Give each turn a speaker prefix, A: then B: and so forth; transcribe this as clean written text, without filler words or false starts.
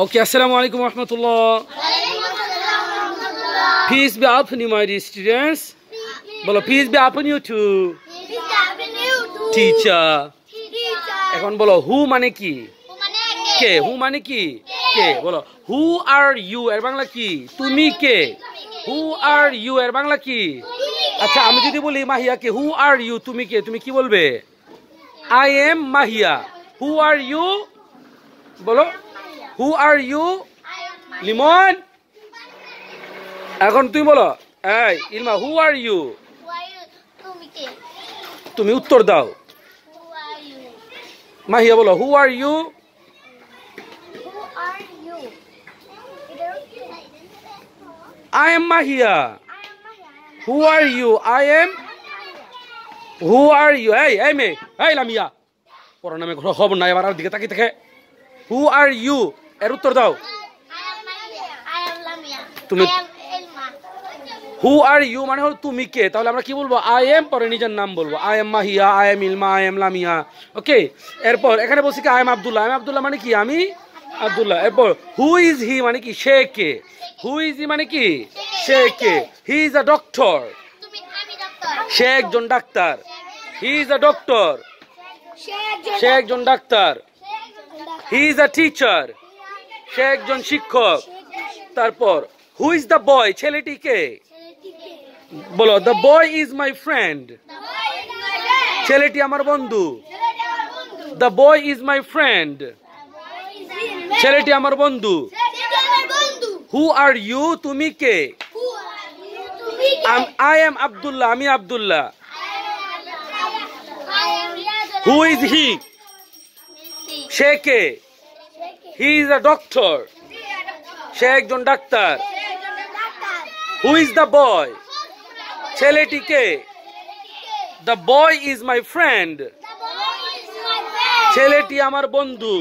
A: Okay, assalamu alaikum warahmatullah. Peace be upon you, my dear students. Bolo, peace be upon you too. Teacher. Ekhon bolo, who mane ki? Ke. Who mane ki? Ke. Bolo, who are you? Er bangla ki? Tumi ke. Who are you? Er bangla ki? Acha, ami jodi boli Mahia ke. Who are you? Tumi ke. Tumi ki bolbe? I am Mahia. Who are you? Bolo. Who are you? Limon. এখন তুমি বলো, এই ইলমা, who are you? তুমি উত্তর দাও। মাহিয়া বলো, who are you? I am Mahia. Who are you? I am. Who are you? এই মে, এই লামিয়া, পড়া নামে কোনো খবর নাই, আবার আর দিকে তাকিয়ে থাকে। Who are you? এর উত্তর দাও। তুমি who are you মানে হলো তুমি কে, তাহলে আমরা কি বলবো? I am পরে নিজের নাম বলবো। I am Mahia, I am Ilma, I am Lamia। ওকে, এরপর এখানে বলছি কি I am Abdullah। I am Abdullah মানে কি? আমি আব্দুল্লাহ। এরপর who is he মানে কি? সে কে। Who is he মানে কি? সে কে। He is a doctor। সে একজন doctor. He is a doctor। সে একজন doctor. He is a teacher। সে একজন শিক্ষক। তারপর who is the boy? ছেলেটি কে? বলো, the boy is my friend। ছেলেটি আমার বন্ধু। The boy is my friend। ছেলেটি আমার বন্ধু। Who are you? তুমি কে? I am Abdullah। আমি Abdullah. Who is he? Say K? He is a doctor। সে একজন doctor. Who is the boy? ছেলেটি কে? The boy is my friend। ছেলেটি আমার বন্ধু।